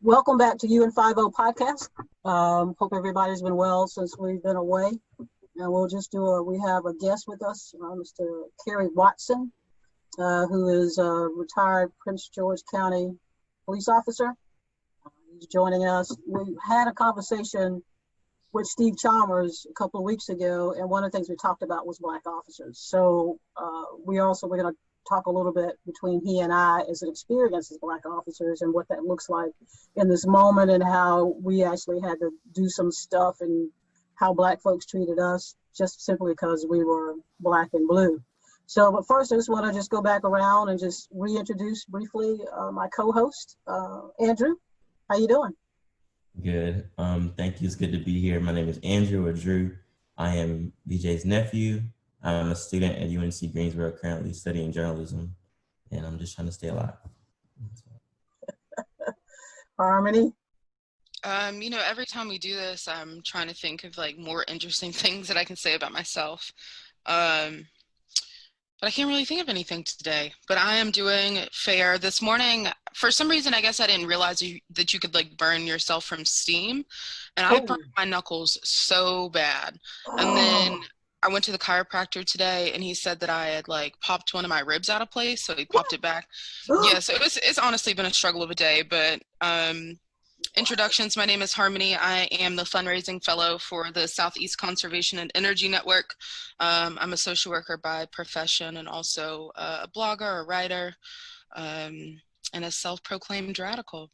Welcome back to UN50 podcast. Hope everybody's been well since we've been away. And we'll just we have a guest with us, Mr. Kerry Watson, who is a retired Prince George County police officer. He's joining us. We had a conversation with Steve Chalmers a couple of weeks ago, and one of the things we talked about was Black officers. So we're going to talk a little bit between he and I as an experience as Black officers and what that looks like in this moment, and how we actually had to do some stuff and how Black folks treated us just simply because we were Black and blue. So, but first I just want to just go back around and just reintroduce briefly my co-host, Andrew. How you doing? Good. Thank you. It's good to be here. My name is Andrew or Drew. I am BJ's nephew. I'm a student at UNC Greensboro, currently studying journalism, and I'm just trying to stay alive. Harmony? Every time we do this, I'm trying to think of like more interesting things that I can say about myself. But I can't really think of anything today. But I am doing fair. This morning, for some reason, I guess I didn't realize that you could like burn yourself from steam. And I burned my knuckles so bad. And then I went to the chiropractor today, and he said that I had like popped one of my ribs out of place, so he popped it back. Yeah, so it's honestly been a struggle of a day, but introductions. My name is Harmony. I am the fundraising fellow for the Southeast Conservation and Energy Network. I'm a social worker by profession and also a blogger, a writer, and a self-proclaimed radical.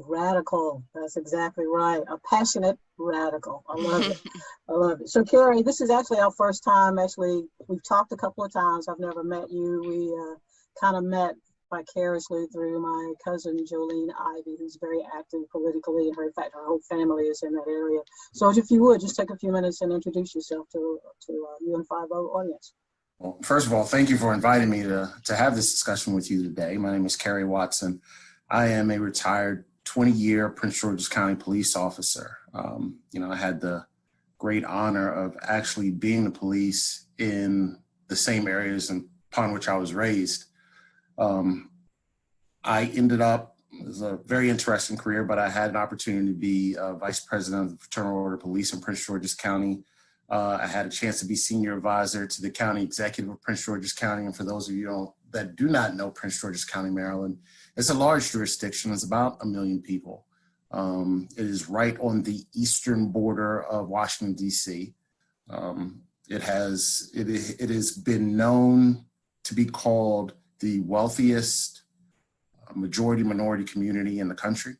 Radical. That's exactly right. A passionate radical. I love it. I love it. So, Kerry, this is actually our first time. Actually, we've talked a couple of times. I've never met you. We kind of met vicariously through my cousin Jolene Ivy, who's very active politically. In fact, her whole family is in that area. So, if you would just take a few minutes and introduce yourself to UN50 audience. Well, first of all, thank you for inviting me to have this discussion with you today. My name is Kerry Watson. I am a retired 20-year Prince George's County police officer. I had the great honor of actually being the police in the same areas upon which I was raised. I ended up, it was a very interesting career, but I had an opportunity to be vice president of the Fraternal Order of Police in Prince George's County. I had a chance to be senior advisor to the county executive of Prince George's County. And for those of you that do not know Prince George's County, Maryland, it's a large jurisdiction. It's about 1 million people. It is right on the eastern border of Washington, D.C. It has been known to be called the wealthiest majority minority community in the country.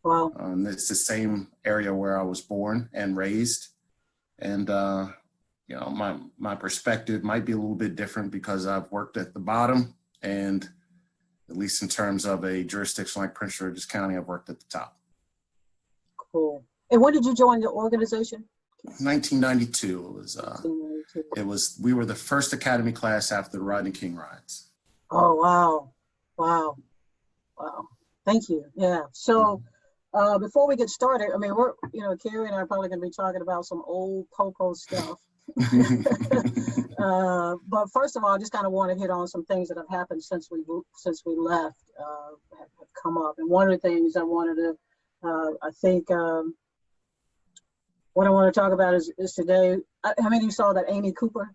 Wow. It's the same area where I was born and raised. And, my perspective might be a little bit different because I've worked at the bottom, and at least in terms of a jurisdiction like Prince George's County, I've worked at the top. Cool. And when did you join the organization? 1992. We were the first academy class after the Rodney King riots. Oh, wow. Wow. Thank you. Yeah. So before we get started, I mean, Kerry and I are probably going to be talking about some old popo stuff. But first of all, I just kind of want to hit on some things that have happened since we left, have come up. And one of the things I wanted to, what I want to talk about is today, how many of you saw that Amy Cooper,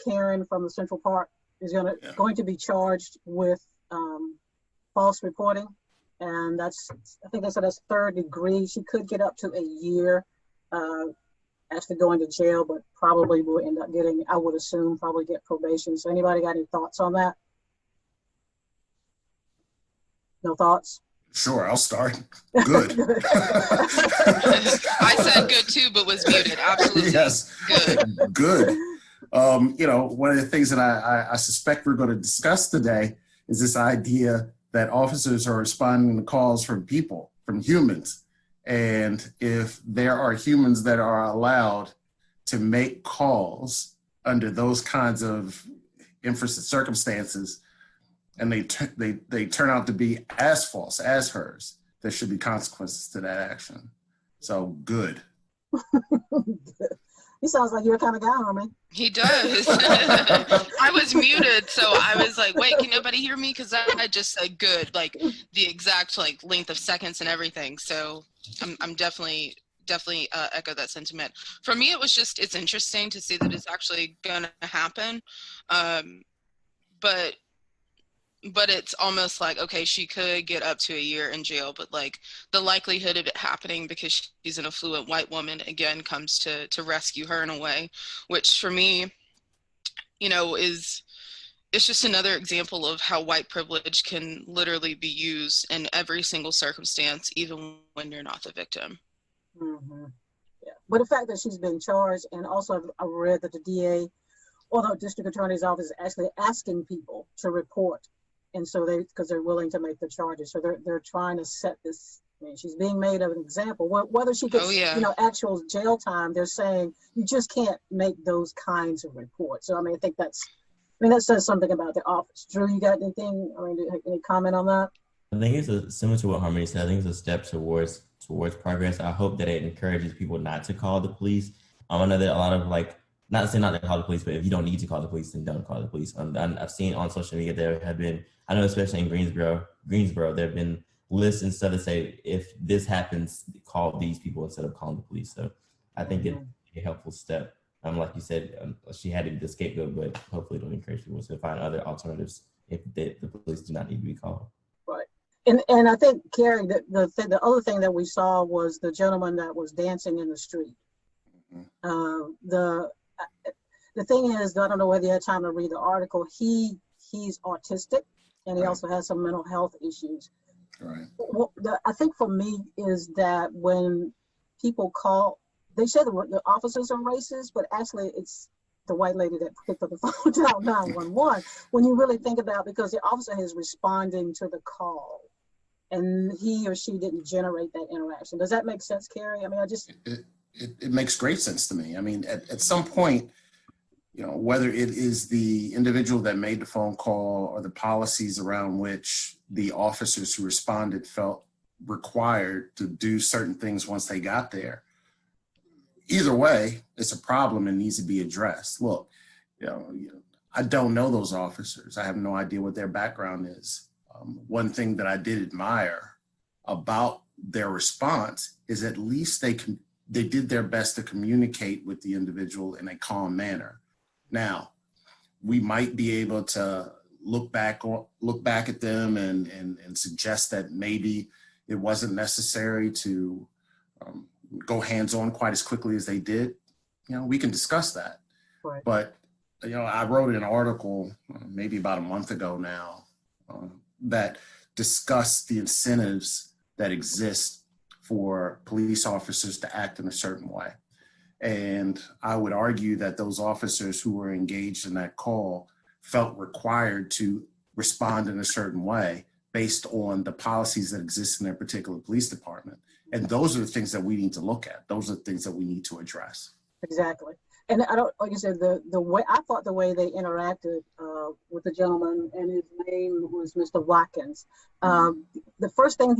Karen from the Central Park, is going to be charged with false reporting? And I think they said that's 3rd degree. She could get up to a year actually going to jail, but probably will end up getting, I would assume, probably get probation. So anybody got any thoughts on that? No thoughts? Sure, I'll start. Good. I said good too, but was muted. Absolutely. Yes. Good. One of the things that I suspect we're going to discuss today is this idea that officers are responding to calls from people, from humans. And if there are humans that are allowed to make calls under those kinds of circumstances, and they turn out to be as false as hers, there should be consequences to that action. So good. He sounds like you're the kind of guy, homie. He does. I was muted, so I was like, wait, can nobody hear me? Because I just said good, like the exact like length of seconds and everything. So I'm definitely echo that sentiment. For me, it was just, it's interesting to see that it's actually going to happen. But it's almost like, okay, she could get up to a year in jail, but like the likelihood of it happening because she's an affluent white woman again comes to rescue her in a way, which for me, you know, it's just another example of how white privilege can literally be used in every single circumstance, even when you're not the victim. Mm-hmm. Yeah. But the fact that she's being charged, and also I read that the DA or the district attorney's office is actually asking people to report. And so because they're willing to make the charges. So they're trying to set this, I mean, she's being made of an example. Whether she gets, actual jail time, they're saying you just can't make those kinds of reports. So, I mean, I think that says something about the office. Drew, you got anything, any comment on that? I think it's similar to what Harmony said. I think it's a step towards progress. I hope that it encourages people not to call the police. I know that a lot of not to say not to call the police, but if you don't need to call the police, then don't call the police. I've seen on social media there have been, I know especially in Greensboro, there have been lists and stuff that say, if this happens, call these people instead of calling the police. So I think it's a helpful step. Like you said, she had to be the scapegoat, but hopefully it'll encourage people to find other alternatives if the police do not need to be called. Right. And I think, Kerry, the other thing that we saw was the gentleman that was dancing in the street. The thing is, I don't know whether you had time to read the article, he's autistic, and he also has some mental health issues. Right. Well, I think for me is that when people call, they say the officers are racist, but actually it's the white lady that picked up the phone to dial 911. When you really think about, because the officer is responding to the call, and he or she didn't generate that interaction. Does that make sense, Kerry? I mean, It makes great sense to me. I mean, at some point, whether it is the individual that made the phone call or the policies around which the officers who responded felt required to do certain things once they got there, either way, it's a problem and needs to be addressed. Look, I don't know those officers. I have no idea what their background is. One thing that I did admire about their response is at least they did their best to communicate with the individual in a calm manner. Now, we might be able to look back at them and suggest that maybe it wasn't necessary to go hands-on quite as quickly as they did. We can discuss that. Right. But, I wrote an article maybe about a month ago now that discussed the incentives that exist for police officers to act in a certain way. And I would argue that those officers who were engaged in that call felt required to respond in a certain way based on the policies that exist in their particular police department. And those are the things that we need to look at. Those are the things that we need to address. Exactly. And like you said, the way I thought the way they interacted with the gentleman, and his name was Mr. Watkins. The first thing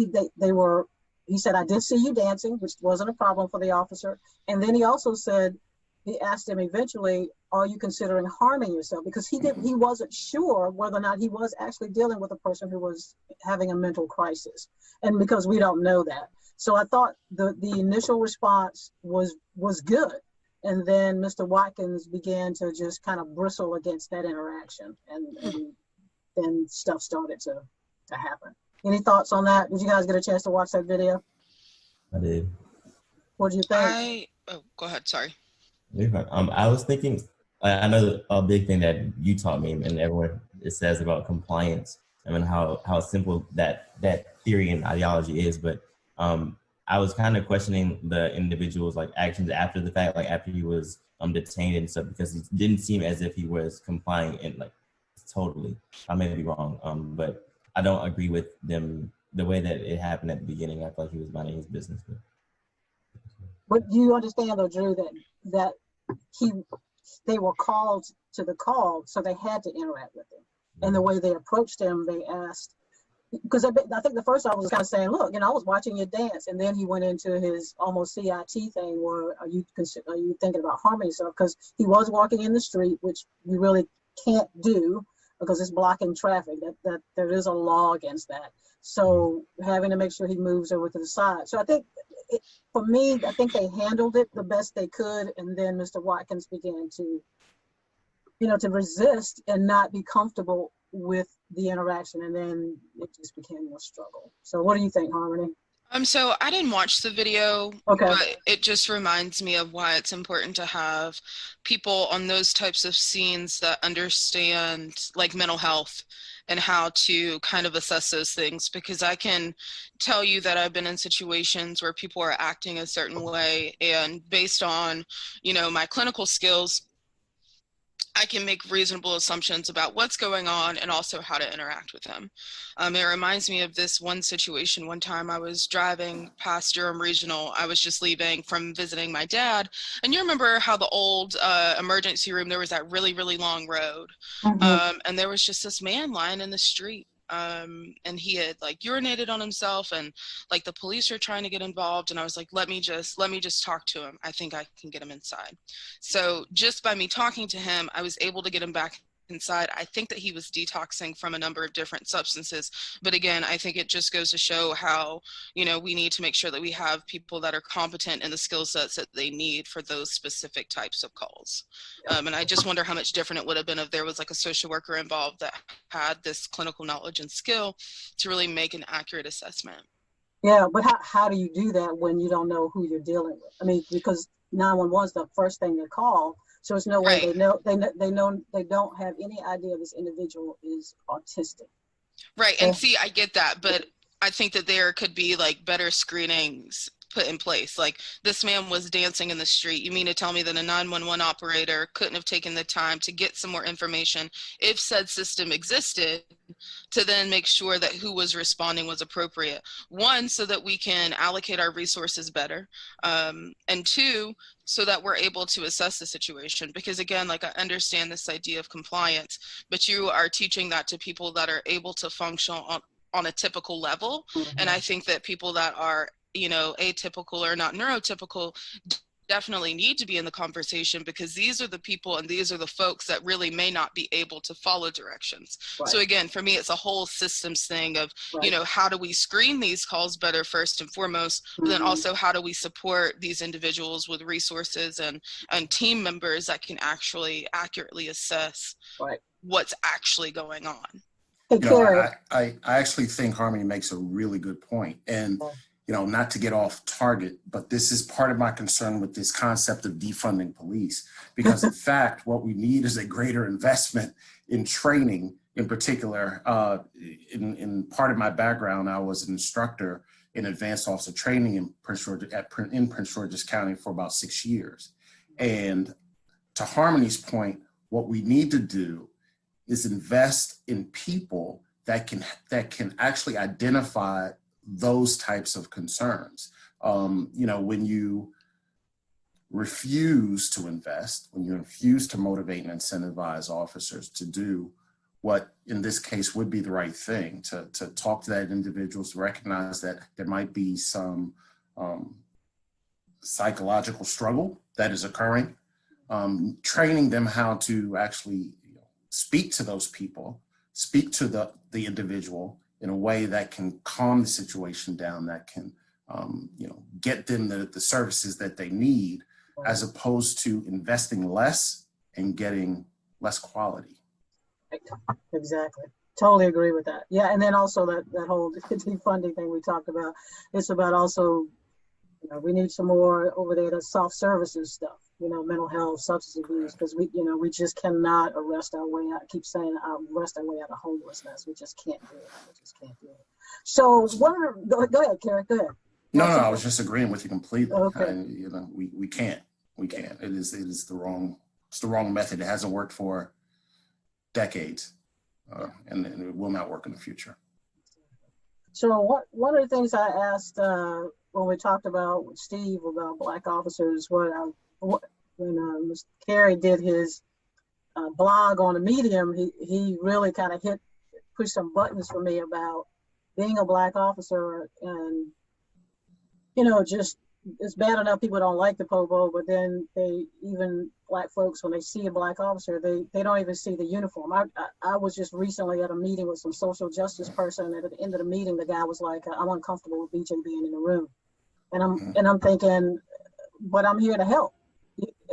he said, I did see you dancing, which wasn't a problem for the officer. And then he also said, he asked him eventually, are you considering harming yourself? Because he wasn't sure whether or not he was actually dealing with a person who was having a mental crisis. And because we don't know that. So I thought the initial response was good. And then Mr. Watkins began to just kind of bristle against that interaction. And then stuff started to happen. Any thoughts on that? Did you guys get a chance to watch that video? I did. What did you think? Go ahead. Sorry. I was thinking, I know a big thing that you taught me and everyone it says about compliance. I mean, how simple that theory and ideology is, but I was kind of questioning the individual's actions after the fact, after he was detained and stuff, because it didn't seem as if he was complying and totally. I may be wrong, but I don't agree with them the way that it happened at the beginning. I thought he was minding his business. But do you understand though, Drew, that they were called to the call, so they had to interact with him. And the way they approached him, they asked, because I think the first officer was kind of saying, look, I was watching you dance. And then he went into his almost CIT thing where are you thinking about harming yourself? Because he was walking in the street, which you really can't do because it's blocking traffic. That there is a law against that. So having to make sure he moves over to the side. So I think for me, I think they handled it the best they could. And then Mr. Watkins began to, to resist and not be comfortable with the interaction, and then it just became a struggle. So what do you think, Harmony? So I didn't watch the video, okay, but it just reminds me of why it's important to have people on those types of scenes that understand like mental health and how to kind of assess those things, because I can tell you that I've been in situations where people are acting a certain way, and based on, my clinical skills, I can make reasonable assumptions about what's going on and also how to interact with them. It reminds me of this one situation. One time I was driving past Durham Regional. I was just leaving from visiting my dad. And you remember how the old emergency room, there was that really, really long road. And there was just this man lying in the street. And he had like urinated on himself, and like the police were trying to get involved, and I was like, let me just talk to him. I think I can get him inside. So just by me talking to him, I was able to get him back inside. I think that he was detoxing from a number of different substances, but again, I think it just goes to show how, we need to make sure that we have people that are competent in the skill sets that they need for those specific types of calls. And I just wonder how much different it would have been if there was like a social worker involved that had this clinical knowledge and skill to really make an accurate assessment. Yeah, but how do you do that when you don't know who you're dealing with? I mean, because 911 is the first thing they call. So there's no way they don't have any idea this individual is autistic. Right. And see, I get that, but I think that there could be like better screenings put in place. Like this man was dancing in the street. You mean to tell me that a 911 operator couldn't have taken the time to get some more information if said system existed, to then make sure that who was responding was appropriate? One, so that we can allocate our resources better. And two, so that we're able to assess the situation. Because again, like I understand this idea of compliance, but you are teaching that to people that are able to function on a typical level. And I think that people that are, atypical or not neurotypical definitely need to be in the conversation, because these are the people and these are the folks that really may not be able to follow directions. Right. So again, for me, it's a whole systems thing of, how do we screen these calls better first and foremost, but then also how do we support these individuals with resources and team members that can actually accurately assess what's actually going on. I actually think Harmony makes a really good point. And not to get off target, but this is part of my concern with this concept of defunding police, because in fact, what we need is a greater investment in training. In particular, in part of my background, I was an instructor in advanced officer training in Prince George's County for about 6 years. And to Harmony's point, what we need to do is invest in people that can actually identify those types of concerns. When you refuse to invest, when you refuse to motivate and incentivize officers to do what in this case would be the right thing, to talk to that individual, to recognize that there might be some psychological struggle that is occurring, training them how to actually speak to those people, speak to the individual in a way that can calm the situation down, that can, get them the services that they need, as opposed to investing less and getting less quality. Exactly. Totally agree with that. Yeah, and then also that whole defunding thing we talked about, it's about also, we need some more over there, the soft services stuff, mental health, substance abuse, because we just cannot arrest our way out. I keep saying arrest our way out of homelessness. We just can't do it. So go ahead, Kerry, go ahead. No, I was just agreeing with you completely. Okay. And, we can't. It is the wrong method. It hasn't worked for decades, and it will not work in the future. So one of the things I asked when we talked about with Steve about Black officers, when Mr. Kerry did his blog on the Medium, he really kind of pushed some buttons for me about being a Black officer, and just it's bad enough people don't like the popo, but then even Black folks, when they see a Black officer, they don't even see the uniform. I was just recently at a meeting with some social justice person, and at the end of the meeting, the guy was like, "I'm uncomfortable with BJ being in the room," and I'm thinking, but I'm here to help.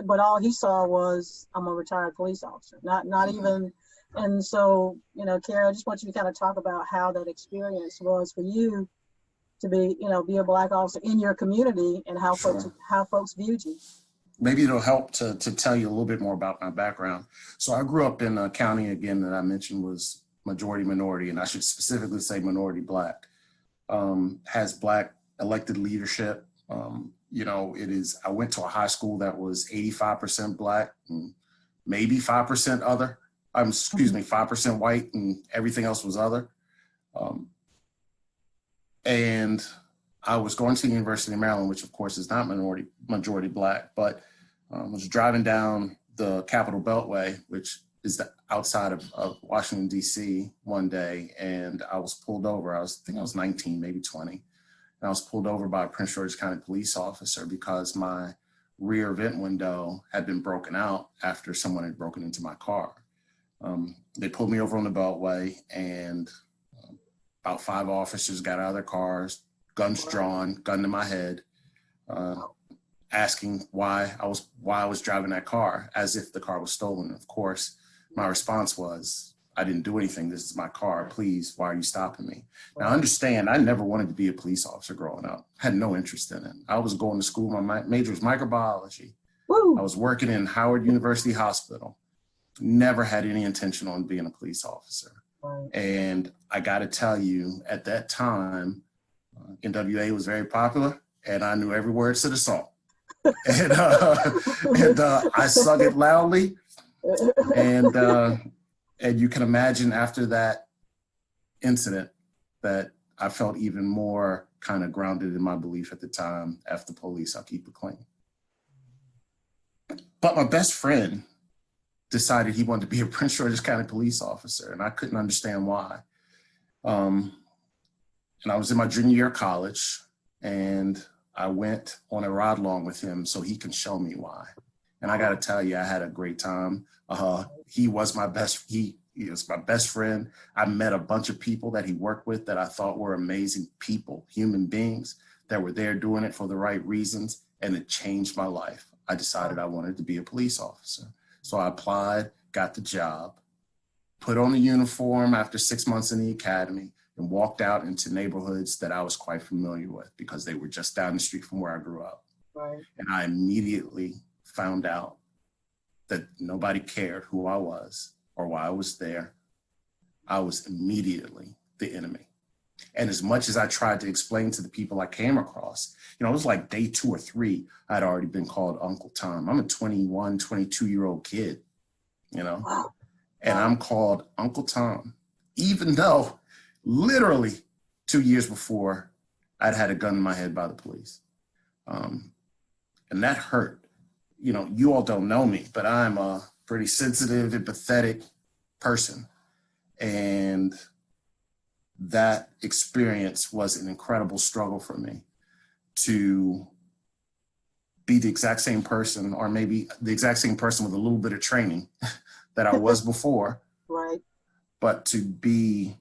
But all he saw was I'm a retired police officer, not even. And so, Kerry, I just want you to kind of talk about how that experience was for you to be a Black officer in your community, and how folks viewed you. Maybe it'll help to tell you a little bit more about my background. So I grew up in a county, again, that I mentioned was majority minority, and I should specifically say minority Black. Has Black elected leadership. I went to a high school that was 85% Black, and maybe 5% other. 5% white, and everything else was other. And I was going to the University of Maryland, which of course is not majority Black, but was driving down the Capitol Beltway, which is outside of Washington, D.C. one day, and I was pulled over. I think I was 19, maybe 20. And I was pulled over by a Prince George's County police officer because my rear vent window had been broken out after someone had broken into my car. They pulled me over on the Beltway, and about 5 officers got out of their cars, guns drawn, gun to my head, asking why I was driving that car, as if the car was stolen. Of course, my response was, "I didn't do anything. This is my car. Please, why are you stopping me?" Now, understand, I never wanted to be a police officer growing up. I had no interest in it. I was going to school. My major was microbiology. Woo. I was working in Howard University Hospital. Never had any intention on being a police officer. Right. And I got to tell you, at that time, NWA was very popular, and I knew every word to the song. And I sung it loudly. And you can imagine after that incident that I felt even more kind of grounded in my belief at the time, F the police, I'll keep it clean. But my best friend decided he wanted to be a Prince George's County police officer, and I couldn't understand why. And I was in my junior year of college, and I went on a ride along with him so he can show me why. And I got to tell you, I had a great time. He was my best friend. I met a bunch of people that he worked with that I thought were amazing people, human beings that were there doing it for the right reasons, and it changed my life. I decided I wanted to be a police officer. So I applied, got the job, put on the uniform after 6 months in the academy, and walked out into neighborhoods that I was quite familiar with because they were just down the street from where I grew up. Right. And I immediately found out that nobody cared who I was or why I was there. I was immediately the enemy. And as much as I tried to explain to the people I came across, it was like day 2 or 3, I'd already been called Uncle Tom. I'm a 21, 22-year-old kid, Wow. And I'm called Uncle Tom, even though literally 2 years before I'd had a gun in my head by the police. And that hurt. You all don't know me, but I'm a pretty sensitive, empathetic person. And that experience was an incredible struggle for me to be the exact same person, or maybe the exact same person with a little bit of training that I was before. Right. But to be,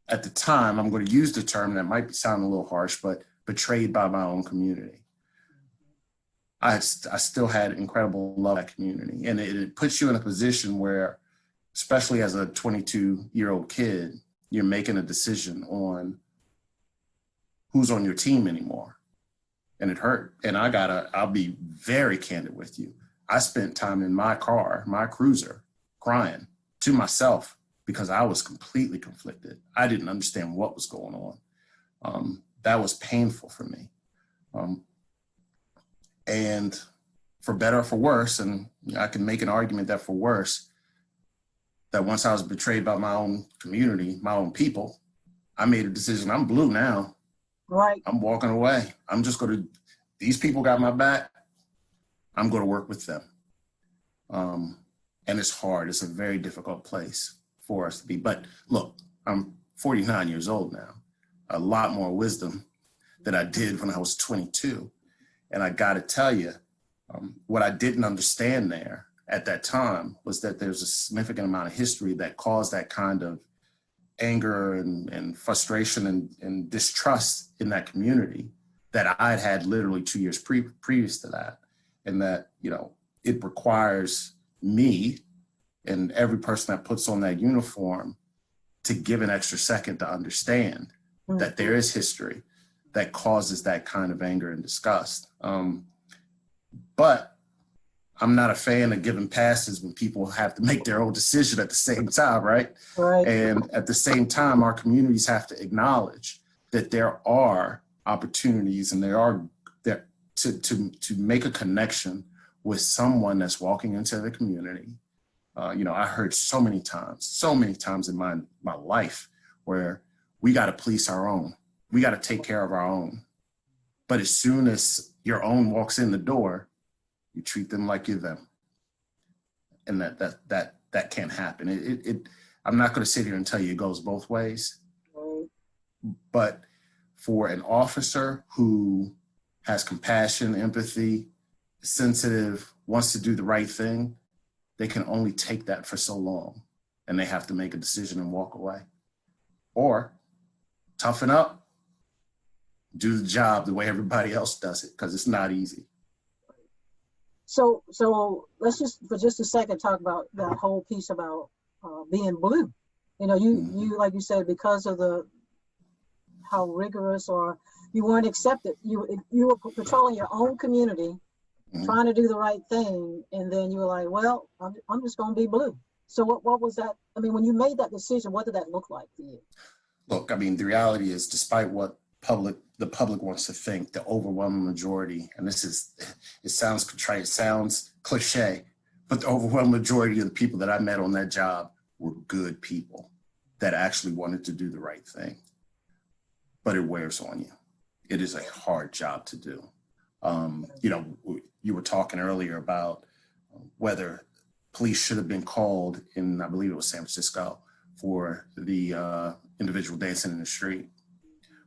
at the time, I'm going to use the term that might sound a little harsh, but betrayed by my own community. I still had incredible love for that community. And it puts you in a position where, especially as a 22-year-old kid, you're making a decision on who's on your team anymore. And it hurt. And I'll be very candid with you. I spent time in my car, my cruiser, crying to myself because I was completely conflicted. I didn't understand what was going on. That was painful for me. And for better or for worse, and I can make an argument that for worse, that once I was betrayed by my own community, my own people, I made a decision. I'm blue now. Right. I'm walking away. I'm just going to, these people got my back. I'm going to work with them. And it's hard. It's a very difficult place for us to be. But look, I'm 49 years old now, a lot more wisdom than I did when I was 22. And I got to tell you, what I didn't understand there at that time was that there's a significant amount of history that caused that kind of anger and frustration and distrust in that community that I'd had literally 2 years previous to that. And that, it requires me and every person that puts on that uniform to give an extra second to understand that there is history that causes that kind of anger and disgust. But I'm not a fan of giving passes when people have to make their own decision at the same time, right? Right. And at the same time, our communities have to acknowledge that there are opportunities and to make a connection with someone that's walking into the community. I heard so many times in my life where we got to police our own. We got to take care of our own. But as soon as your own walks in the door, you treat them like you're them. And that can't happen. I'm not going to sit here and tell you it goes both ways. But for an officer who has compassion, empathy, sensitive, wants to do the right thing, they can only take that for so long, and they have to make a decision and walk away. Or toughen up, do the job the way everybody else does it, because it's not easy. So let's just for just a second talk about that whole piece about being blue. You like you said, because of how rigorous, or you weren't accepted. You were patrolling your own community, trying to do the right thing, and then you were like, well, I'm just going to be blue. So what was that? I mean, when you made that decision, what did that look like for you? Look, I mean, the reality is, despite what the public wants to think, the overwhelming majority, and it sounds contrite, it sounds cliche, but the overwhelming majority of the people that I met on that job were good people that actually wanted to do the right thing. But it wears on you. It is a hard job to do. You were talking earlier about whether police should have been called in, I believe it was San Francisco, for the individual dancing in the street.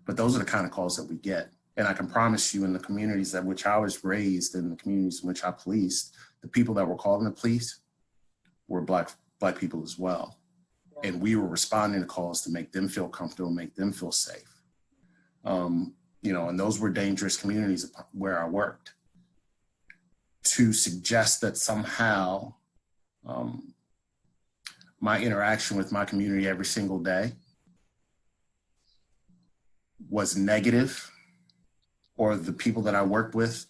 But those are the kind of calls that we get. And I can promise you, in the communities that which I was raised, in the communities in which I policed, the people that were calling the police were Black people as well. And we were responding to calls to make them feel comfortable, make them feel safe. And those were dangerous communities where I worked. To suggest that somehow my interaction with my community every single day was negative, or the people that I worked with,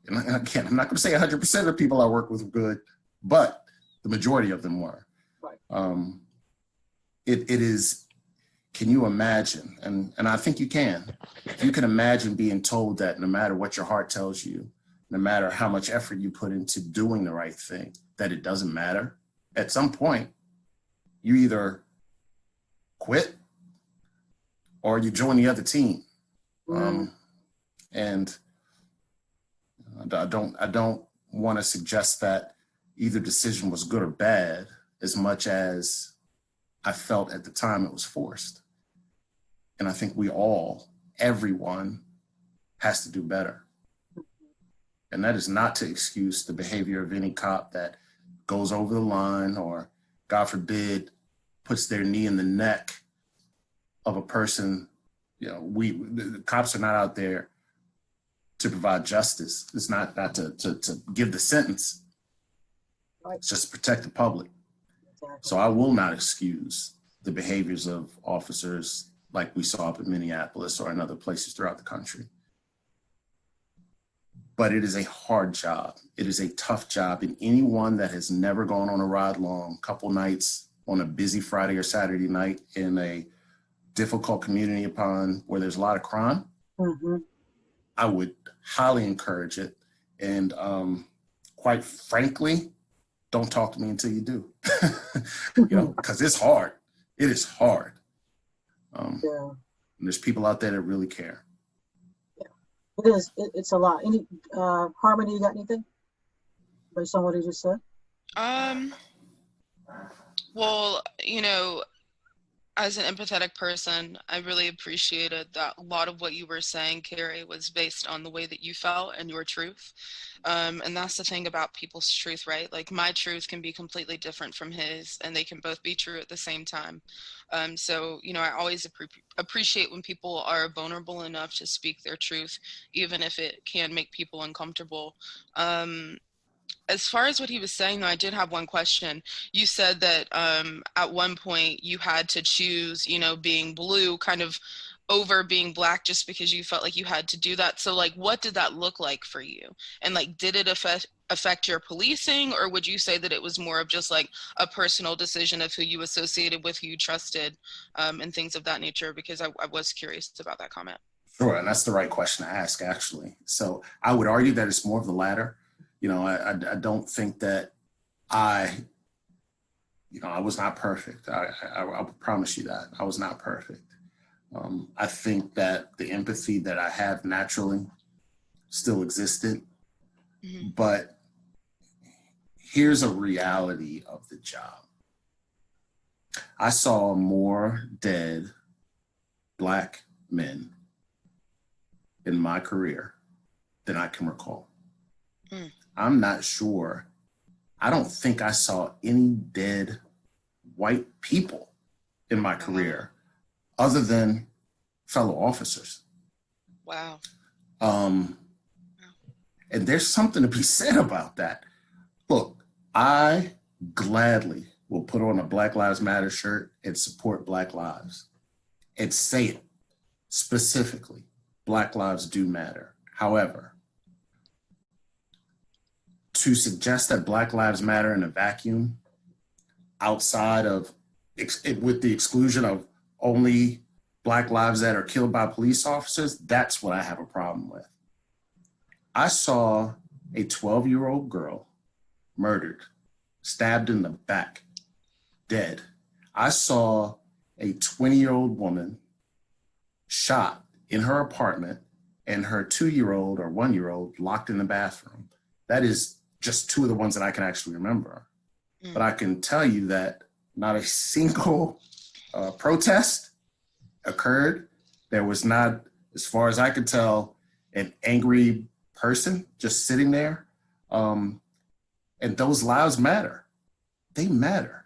and again, I'm not going to say 100% of the people I worked with were good, but the majority of them were. Right. It is, can you imagine, and I think you can, if you can imagine being told that no matter what your heart tells you, no matter how much effort you put into doing the right thing, that it doesn't matter, at some point, you either quit or you join the other team. And I don't want to suggest that either decision was good or bad, as much as I felt at the time it was forced. And I think everyone has to do better. And that is not to excuse the behavior of any cop that goes over the line, or, God forbid, puts their knee in the neck of a person. The cops are not out there to provide justice. It's not to give the sentence. It's just to protect the public. So I will not excuse the behaviors of officers like we saw up in Minneapolis or in other places throughout the country. But it is a hard job. It is a tough job. And anyone that has never gone on a ride long, couple nights on a busy Friday or Saturday night in a difficult community where there's a lot of crime, I would highly encourage it. And quite frankly, don't talk to me until you do, because it's hard. It is hard. And there's people out there that really care. It is. It's a lot. Any Harmony, you got anything based on what he just said? Well, as an empathetic person, I really appreciated that a lot of what you were saying, Kerry, was based on the way that you felt and your truth. And that's the thing about people's truth, right? Like my truth can be completely different from his, and they can both be true at the same time. So, you know, I always appreciate when people are vulnerable enough to speak their truth, even if it can make people uncomfortable. As far as what he was saying, though, I did have one question. You said that at one point you had to choose, you know, being blue kind of over being black just because you felt like you had to do that. So, like, what did that look like for you? And, like, did it affect your policing, or would you say that it was more of just like a personal decision of who you associated with, who you trusted, and things of that nature? Because I was curious about that comment. Sure, and that's the right question to ask, actually. So I would argue that it's more of the latter. You know, I don't think that I was not perfect. I promise you that. I was not perfect. I think that the empathy that I have naturally still existed. Mm-hmm. But here's a reality of the job. I saw more dead Black men in my career than I can recall. Mm. I'm not sure. I don't think I saw any dead white people in my career other than fellow officers. Wow. And there's something to be said about that. Look, I gladly will put on a Black Lives Matter shirt and support Black lives and say it specifically. Black lives do matter. However, to suggest that Black lives matter in a vacuum outside of, with the exclusion of only Black lives that are killed by police officers, that's what I have a problem with. I saw a 12-year-old girl murdered, stabbed in the back, dead. I saw a 20-year-old woman shot in her apartment and her 2-year-old or 1-year-old locked in the bathroom. That is just two of the ones that I can actually remember. Mm. But I can tell you that not a single protest occurred. There was not, as far as I could tell, an angry person just sitting there. And those lives matter. They matter.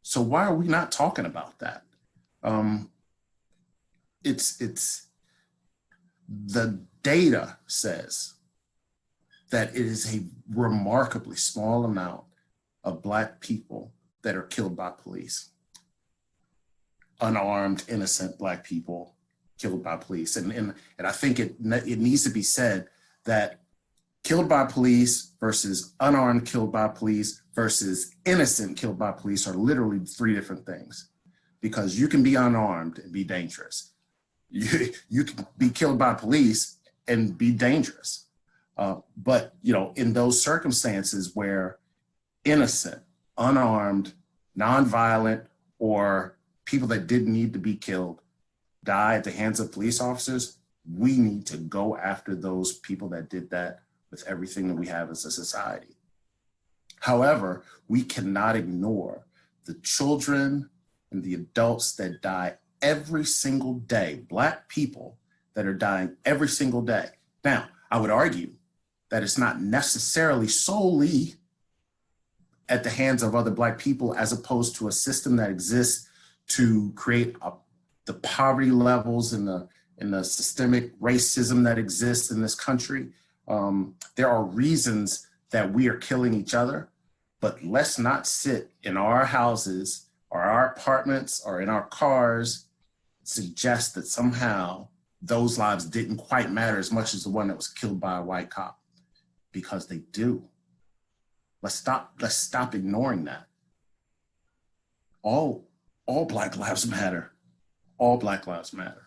So why are we not talking about that? It's the data says that it is a remarkably small amount of Black people that are killed by police. Unarmed, innocent Black people killed by police. And I think it needs to be said that killed by police versus unarmed killed by police versus innocent killed by police are literally three different things. Because you can be unarmed and be dangerous. You can be killed by police and be dangerous. But, you know, in those circumstances where innocent, unarmed, nonviolent, or people that didn't need to be killed die at the hands of police officers, we need to go after those people that did that with everything that we have as a society. However, we cannot ignore the children and the adults that die every single day, Black people that are dying every single day. Now, I would argue that it's not necessarily solely at the hands of other Black people, as opposed to a system that exists to create the poverty levels and the systemic racism that exists in this country. There are reasons that we are killing each other, but let's not sit in our houses or our apartments or in our cars, suggest that somehow those lives didn't quite matter as much as the one that was killed by a white cop, because they do. Let's stop ignoring that. All Black lives matter. All Black lives matter.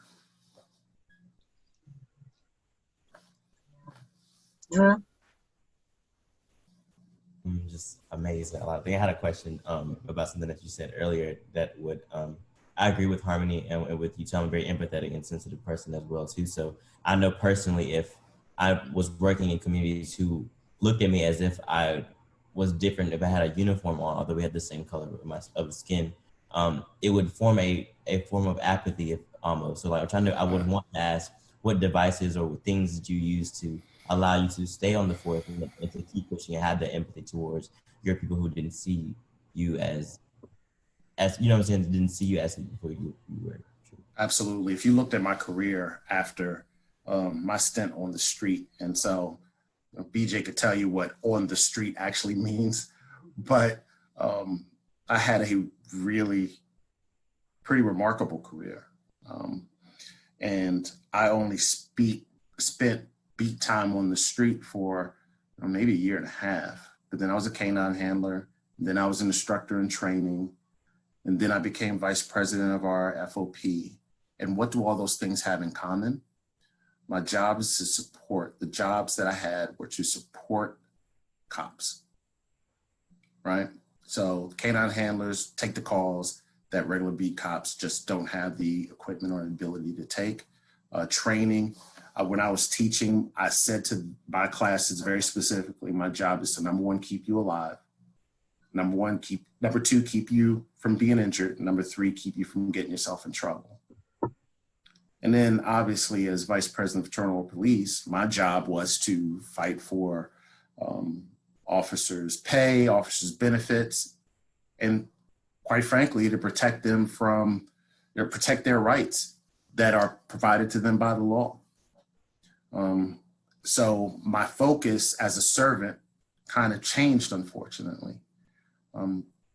Yeah. I'm just amazed at a lot of things. I had a question about something that you said earlier that would, I agree with Harmony and with you, I'm a very empathetic and sensitive person as well too. So I know personally, if I was working in communities who looked at me as if I was different if I had a uniform on, although we had the same color of skin, it would form a form of apathy almost. So like I would want to ask what devices or things did you use to allow you to stay on the forefront and to keep pushing and have the empathy towards your people who didn't see you as you know what I'm saying, didn't see you as before you were. Absolutely. If you looked at my career after my stint on the street, and so BJ could tell you what on the street actually means, but I had a really pretty remarkable career. And I only spent beat time on the street for maybe a year and a half. But then I was a canine handler, then I was an instructor in training, and then I became vice president of our FOP. And what do all those things have in common? My job is to support, the jobs that I had were to support cops, right? So canine handlers take the calls that regular beat cops just don't have the equipment or ability to take. Training, when I was teaching, I said to my classes very specifically, my job is to, number one, keep you alive. Number two, keep you from being injured. Number three, keep you from getting yourself in trouble. And then obviously as vice president of Fraternal Police, my job was to fight for officers' pay, officers' benefits, and quite frankly, to protect them from, protect their rights that are provided to them by the law. So my focus as a servant kind of changed, unfortunately.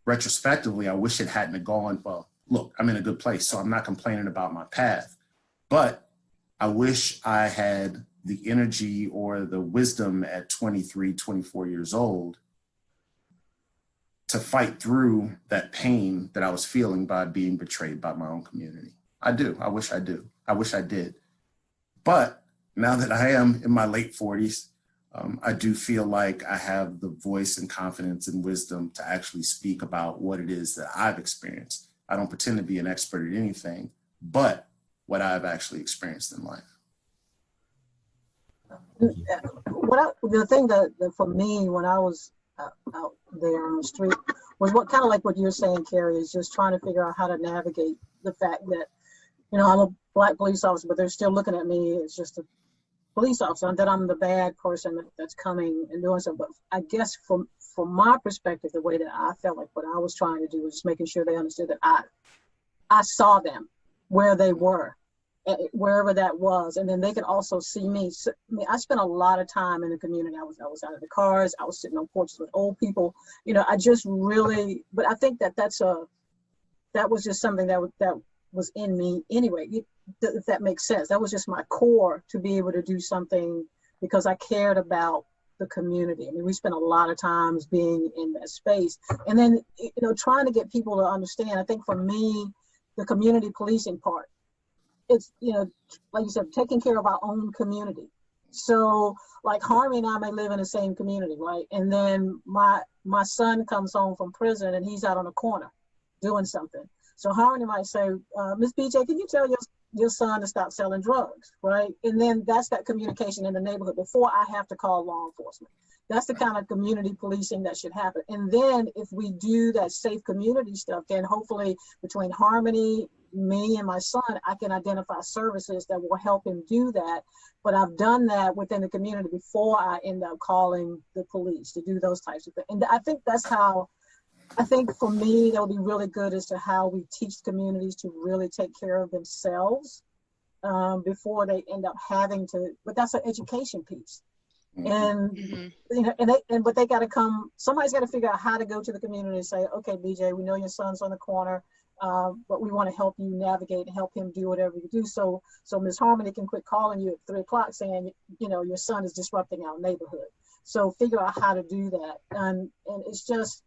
Retrospectively, I wish it hadn't gone, well, look, I'm in a good place, so I'm not complaining about my path, but I wish I had the energy or the wisdom at 23, 24 years old to fight through that pain that I was feeling by being betrayed by my own community. I do. I wish I do. I wish I did. But now that I am in my late 40s, I do feel like I have the voice and confidence and wisdom to actually speak about what it is that I've experienced. I don't pretend to be an expert at anything, but what I've actually experienced in life. The thing that for me, when I was out there on the street, was what kind of like what you're saying, Kerry, is just trying to figure out how to navigate the fact that, I'm a Black police officer, but they're still looking at me as just a police officer, and that I'm the bad person that's coming and doing something. But I guess from my perspective, the way that I felt like what I was trying to do was just making sure they understood that I saw them where they were, wherever that was, and then they could also see me. So, I spent a lot of time in the community. I was out of the cars. I was sitting on porches with old people. I just really. But I think that was just something that was in me anyway. If that makes sense, that was just my core to be able to do something because I cared about the community. I mean, we spent a lot of times being in that space, and then trying to get people to understand. I think for me, the community policing part. It's, like you said, taking care of our own community. So like Harvey and I may live in the same community, right? And then my son comes home from prison and he's out on a corner doing something. So Harvey might say, Miss BJ, can you tell your son to stop selling drugs, right? And then that's that communication in the neighborhood before I have to call law enforcement. That's the kind of community policing that should happen. And then if we do that safe community stuff, then hopefully between Harmony, me and my son, I can identify services that will help him do that. But I've done that within the community before I end up calling the police to do those types of things. And I think that's how, I think for me, that would be really good as to how we teach communities to really take care of themselves before they end up having to, but that's an education piece. And but they got to come. Somebody's got to figure out how to go to the community and say, "Okay, BJ, we know your son's on the corner, but we want to help you navigate and help him do whatever you do." So Ms. Harmony can quit calling you at 3 o'clock saying, your son is disrupting our neighborhood. So figure out how to do that, and it's just,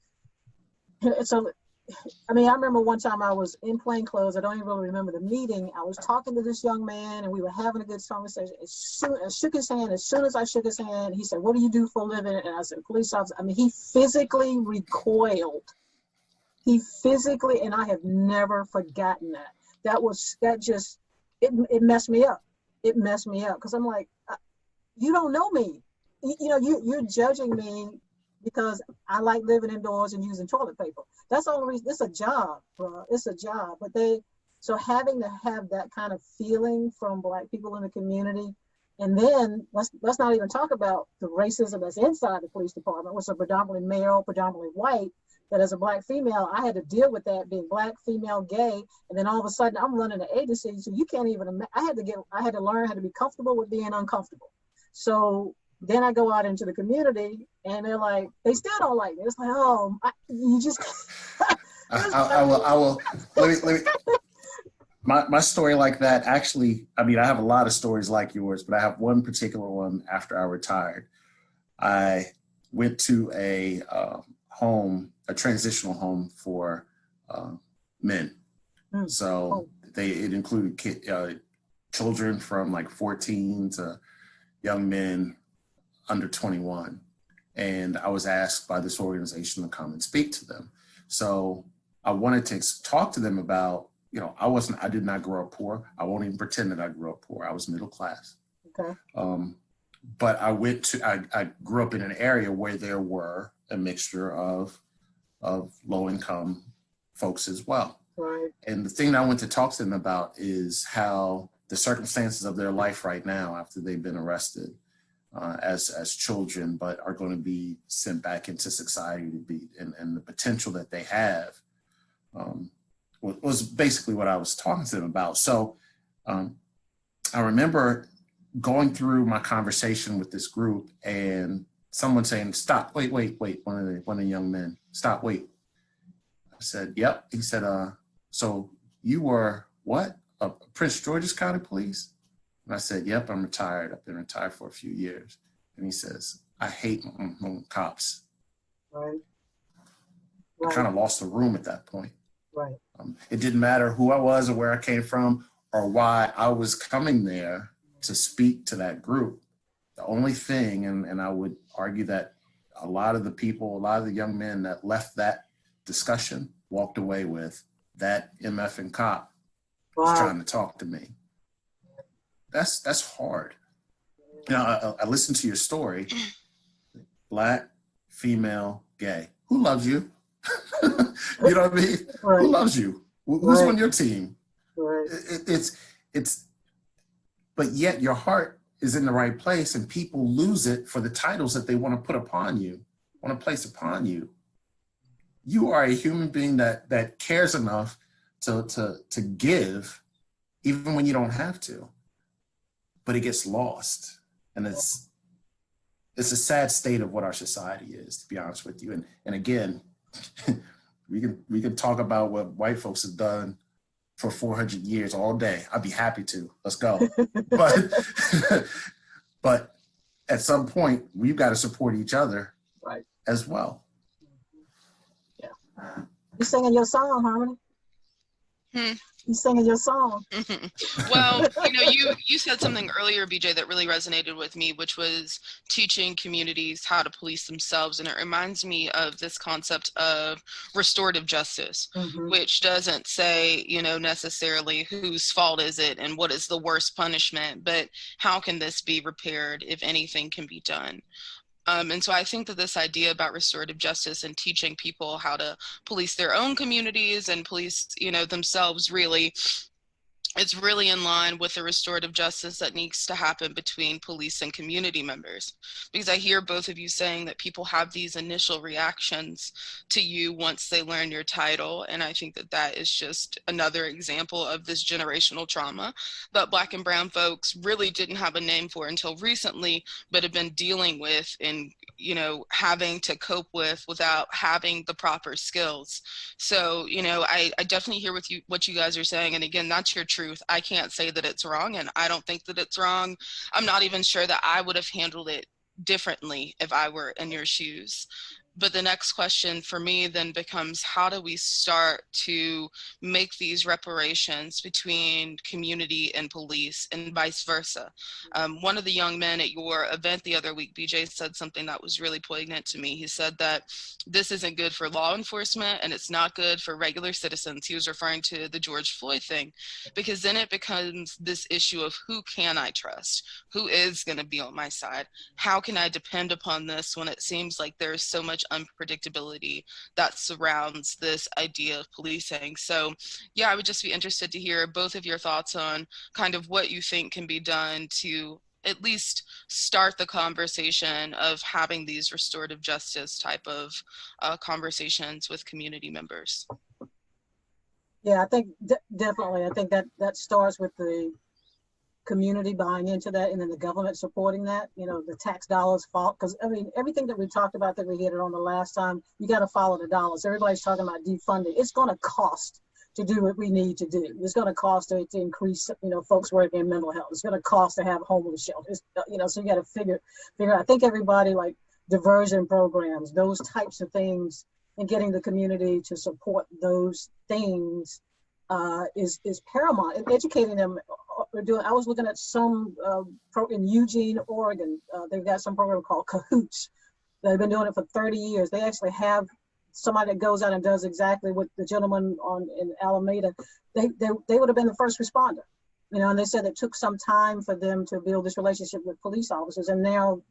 I remember one time I was in plain clothes. I don't even really remember the meeting. I was talking to this young man and we were having a good conversation. I shook his hand. As soon as I shook his hand, he said, "What do you do for a living?" And I said, "Police officer." He physically recoiled. And I have never forgotten that. It messed me up. It messed me up because I'm like, you don't know me. You're judging me because I like living indoors and using toilet paper. That's the only reason. It's a job, bro. It's a job. But so having to have that kind of feeling from Black people in the community, and then let's not even talk about the racism that's inside the police department, which are predominantly male, predominantly white. That as a Black female, I had to deal with that, being Black, female, gay, and then all of a sudden I'm running an agency, so you can't even. I had to learn how to be comfortable with being uncomfortable. So then I go out into the community, and they're like, they still don't like me. It's like, oh, you just. I will. Let me. My story like that, actually, I mean, I have a lot of stories like yours, but I have one particular one after I retired. I went to a transitional home for men. So it included children from like 14 to young men under 21. And I was asked by this organization to come and speak to them. So I wanted to talk to them about, I did not grow up poor. I won't even pretend that I grew up poor. I was middle class. Okay. But I grew up in an area where there were a mixture of low income folks as well. Right. And the thing that I went to talk to them about is how the circumstances of their life right now, after they've been arrested as children, but are going to be sent back into society to be, and the potential that they have, was basically what I was talking to them about. So I remember going through my conversation with this group and someone saying, stop, wait, one of the young men, stop, wait. I said, yep. He said, so you were what? Prince George's County Police? And I said, yep, I'm retired. I've been retired for a few years. And he says, I hate cops. Right. I kind of lost the room at that point. Right. It didn't matter who I was or where I came from or why I was coming there to speak to that group. The only thing, and I would argue that a lot of the young men that left that discussion walked away with that MFing cop was trying to talk to me. That's hard. I listened to your story. Black, female, gay. Who loves you? You know what I mean? Right. Who loves you? Who's on your team? Right. It's, but yet your heart is in the right place, and people lose it for the titles that they want to put upon you, want to place upon you. You are a human being that cares enough to give, even when you don't have to. But it gets lost, and it's a sad state of what our society is, to be honest with you. And again, we can talk about what white folks have done for 400 years all day. I'd be happy to. Let's go. But at some point, we've got to support each other, right, as well. Yeah. You singing your song, Harmony? You singing your song? Well, you said something earlier, BJ, that really resonated with me, which was teaching communities how to police themselves. And it reminds me of this concept of restorative justice, which doesn't say, necessarily whose fault is it and what is the worst punishment, but how can this be repaired if anything can be done? And so I think that this idea about restorative justice and teaching people how to police their own communities and police, themselves, really, it's really in line with the restorative justice that needs to happen between police and community members. Because I hear both of you saying that people have these initial reactions to you once they learn your title. And I think that is just another example of this generational trauma that Black and brown folks really didn't have a name for until recently, but have been dealing with and, having to cope with without having the proper skills. So, I definitely hear what you guys are saying. And again, that's your truth. I can't say that it's wrong, and I don't think that it's wrong. I'm not even sure that I would have handled it differently if I were in your shoes. But the next question for me then becomes, how do we start to make these reparations between community and police and vice versa? One of the young men at your event the other week, BJ, said something that was really poignant to me. He said that this isn't good for law enforcement and it's not good for regular citizens. He was referring to the George Floyd thing, because then it becomes this issue of who can I trust? Who is going to be on my side? How can I depend upon this when it seems like there's so much unpredictability that surrounds this idea of policing? So yeah, I would just be interested to hear both of your thoughts on kind of what you think can be done to at least start the conversation of having these restorative justice type of conversations with community members. Yeah, I think definitely. I think that starts with the community buying into that, and then the government supporting that. You know, the tax dollars fall, because I mean, everything that we talked about that we hit it on the last time, you got to follow the dollars. Everybody's talking about defunding. It's going to cost to do what we need to do. It's going to cost to increase, you know, folks working in mental health. It's going to cost to have homeless shelters. You know, so you got to figure out. I think everybody, like diversion programs, those types of things, and getting the community to support those things is paramount. And educating them. I was looking at some in Eugene, Oregon. They've got some program called Cahoots. They've been doing it for 30 years. They actually have somebody that goes out and does exactly what the gentleman in Alameda. They would have been the first responder, you know. And they said it took some time for them to build this relationship with police officers, and now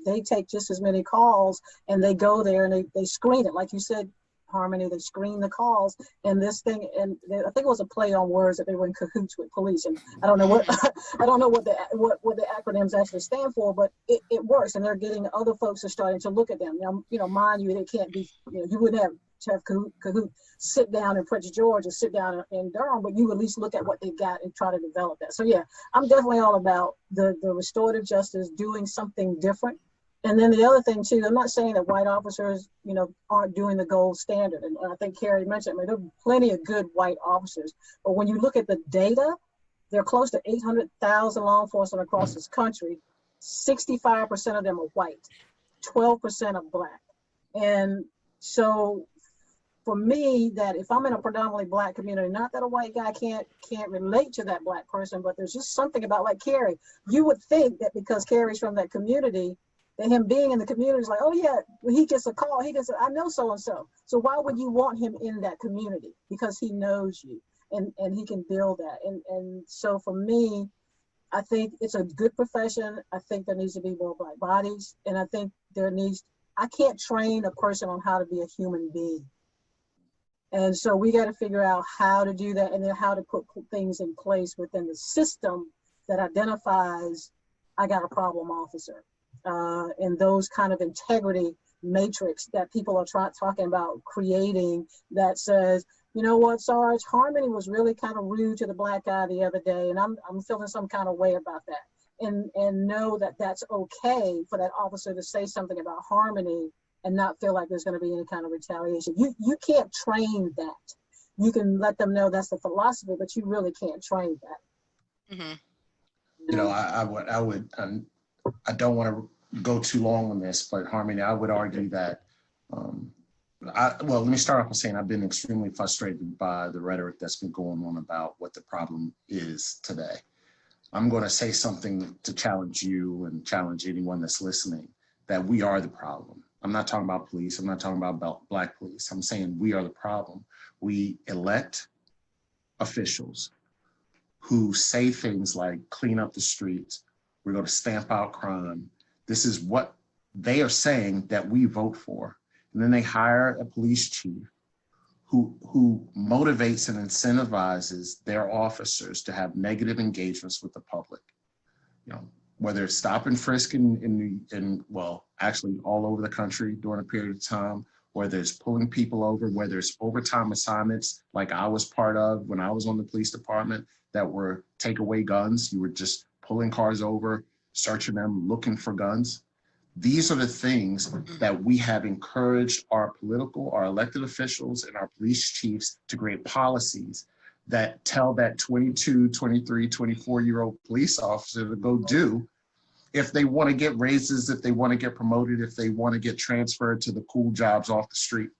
they take just as many calls, and they go there and they screen it, like you said, Harmony. They screen the calls, and this thing, and I think it was a play on words that they were in cahoots with police, and I don't know what what the acronyms actually stand for, but it works, and they're getting other folks are starting to look at them. Now, you know, mind you, they can't be, you know, you wouldn't have Kahoot sit down in Prince George or sit down in Durham, but you at least look at what they got and try to develop that. So yeah, I'm definitely all about the restorative justice, doing something different. And then the other thing too, I'm not saying that white officers, you know, aren't doing the gold standard. And I think Kerry mentioned, I mean, there are plenty of good white officers. But when you look at the data, there are close to 800,000 law enforcement across this country. 65% of them are white, 12% are black. And so for me, that if I'm in a predominantly black community, not that a white guy can't relate to that black person, but there's just something about, like Kerry, you would think that because Kerry's from that community, that him being in the community is like, oh yeah, when he gets a call, I know so-and-so. So why would you want him in that community? Because he knows you and he can build that. And so for me, I think it's a good profession. I think there needs to be more black bodies. And I think I can't train a person on how to be a human being. And so we got to figure out how to do that, and then how to put things in place within the system that identifies, I got a problem officer. And those kind of integrity matrix that people are talking about creating, that says, you know what, Sarge, Harmony was really kind of rude to the black guy the other day, and I'm feeling some kind of way about that. And know that that's okay for that officer to say something about Harmony and not feel like there's going to be any kind of retaliation. You can't train that. You can let them know that's the philosophy, but you really can't train that. Mm-hmm. You know, I don't want to go too long on this, but Harmony, I would argue that, let me start off by saying I've been extremely frustrated by the rhetoric that's been going on about what the problem is today. I'm going to say something to challenge you and challenge anyone that's listening, that we are the problem. I'm not talking about police. I'm not talking about black police. I'm saying we are the problem. We elect officials who say things like clean up the streets, we're going to stamp out crime. This is what they are saying that we vote for. And then they hire a police chief who motivates and incentivizes their officers to have negative engagements with the public. You know, whether it's stop and frisk actually all over the country during a period of time, whether it's pulling people over, whether it's overtime assignments like I was part of when I was on the police department that were take away guns. You were just pulling cars over, searching them, looking for guns. These are the things that we have encouraged our elected officials and our police chiefs to create policies that tell that 22, 23, 24-year-old police officer to go do. if they want to get raises, if they want to get promoted, if they want to get transferred to the cool jobs off the street.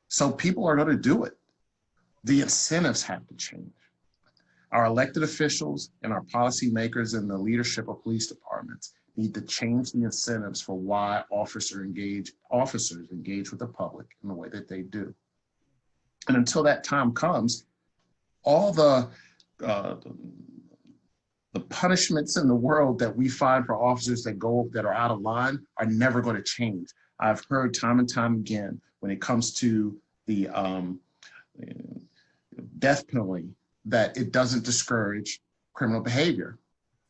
So people are going to do it. The incentives have to change. Our elected officials and our policymakers and the leadership of police departments need to change the incentives for why officers engage with the public in the way that they do. And until that time comes, all the punishments in the world that we find for officers that are out of line are never going to change. I've heard time and time again when it comes to the death penalty that it doesn't discourage criminal behavior.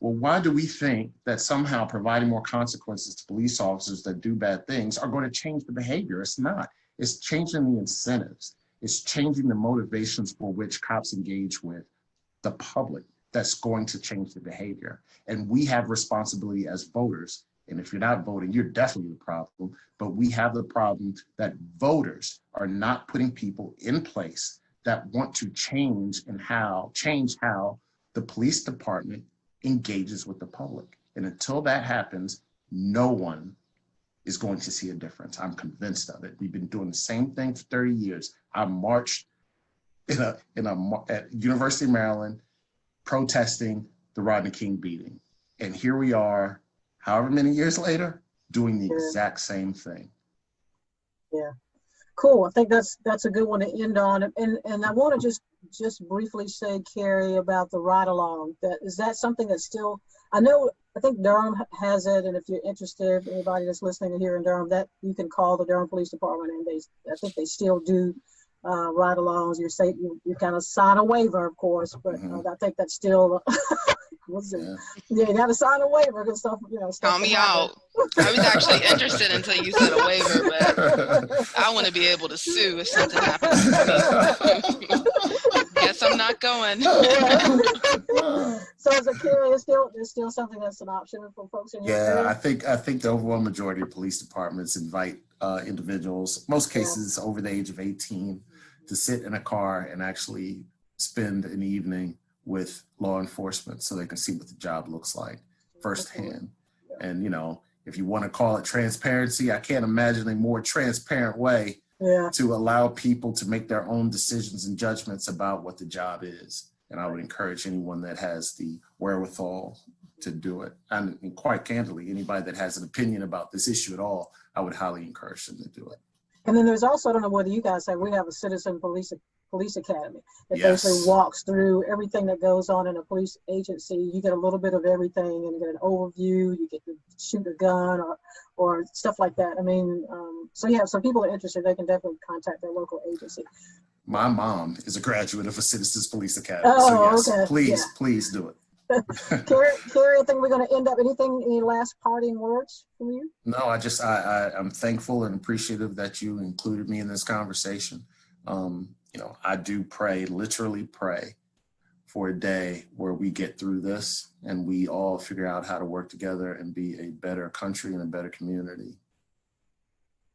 Well, why do we think that somehow providing more consequences to police officers that do bad things are going to change the behavior? It's not. It's changing the incentives. It's changing the motivations for which cops engage with the public that's going to change the behavior. And we have responsibility as voters. And if you're not voting, you're definitely the problem. But we have the problem that voters are not putting people in place that want to change how the police department engages with the public. And until that happens, no one is going to see a difference. I'm convinced of it. We've been doing the same thing for 30 years. I marched at University of Maryland protesting the Rodney King beating. And here we are, however many years later, doing the exact same thing. Yeah. Cool. I think that's a good one to end on. And I want to just briefly say, Kerry, about the ride along. Is that something that's still, I think Durham has it, and if you're interested, anybody that's listening here in Durham, that you can call the Durham Police Department, and I think they still do ride alongs. You kind of sign a waiver, of course, but I think that's still you got to sign a waiver because stuff. Call me out. I was actually interested until you said a waiver, but I want to be able to sue if something happens to me. Guess I'm not going. So as a Kerry, there's still something that's an option for folks in your area? I think the overall majority of police departments invite individuals, most cases over the age of 18, to sit in a car and actually spend an evening with law enforcement so they can see what the job looks like firsthand. And, if you want to call it transparency, I can't imagine a more transparent way to allow people to make their own decisions and judgments about what the job is. And I would encourage anyone that has the wherewithal to do it. And quite candidly, anybody that has an opinion about this issue at all, I would highly encourage them to do it. And then there's also, I don't know whether you guys have, we have a citizen police academy that basically walks through everything that goes on in a police agency. You get a little bit of everything, and you get an overview. You get to shoot a gun or stuff like that. I mean, so people are interested. They can definitely contact their local agency. My mom is a graduate of a Citizens Police Academy. Oh, so yes, okay. please do it. Kerry, I think we're going to end up. Any last parting words from you? No, I'm thankful and appreciative that you included me in this conversation. I do literally pray for a day where we get through this and we all figure out how to work together and be a better country and a better community.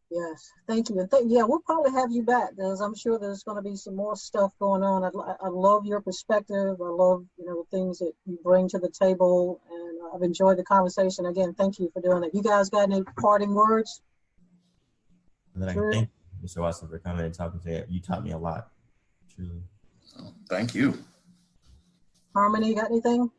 Yes, thank you. And we'll probably have you back because I'm sure there's going to be some more stuff going on. I love your perspective. I love, the things that you bring to the table, and I've enjoyed the conversation. Again, thank you for doing that. You guys got any parting words? Thank you, Mr. Watson, for coming and talking to me. You taught me a lot, truly. Thank you. Harmony, you got anything?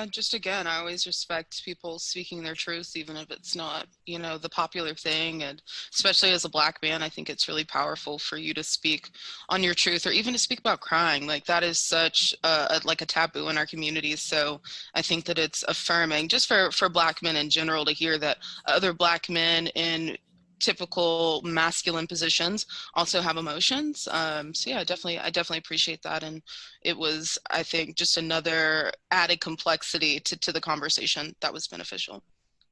Just again, I always respect people speaking their truths, even if it's not, the popular thing. And especially as a Black man, I think it's really powerful for you to speak on your truth, or even to speak about crying. Like, that is such a taboo in our communities. So I think that it's affirming just for Black men in general to hear that other Black men in typical masculine positions also have emotions. I definitely appreciate that. And it was, I think, just another added complexity to the conversation that was beneficial.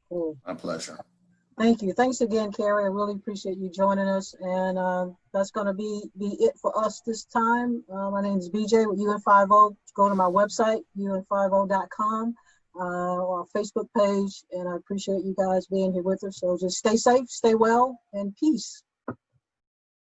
Cool. My pleasure. Thank you. Thanks again, Kerry. I really appreciate you joining us. And that's going to be it for us this time. My name is BJ with UN50. Go to my website, un50.com. Or our Facebook page, and I appreciate you guys being here with us. So just stay safe, stay well, and peace.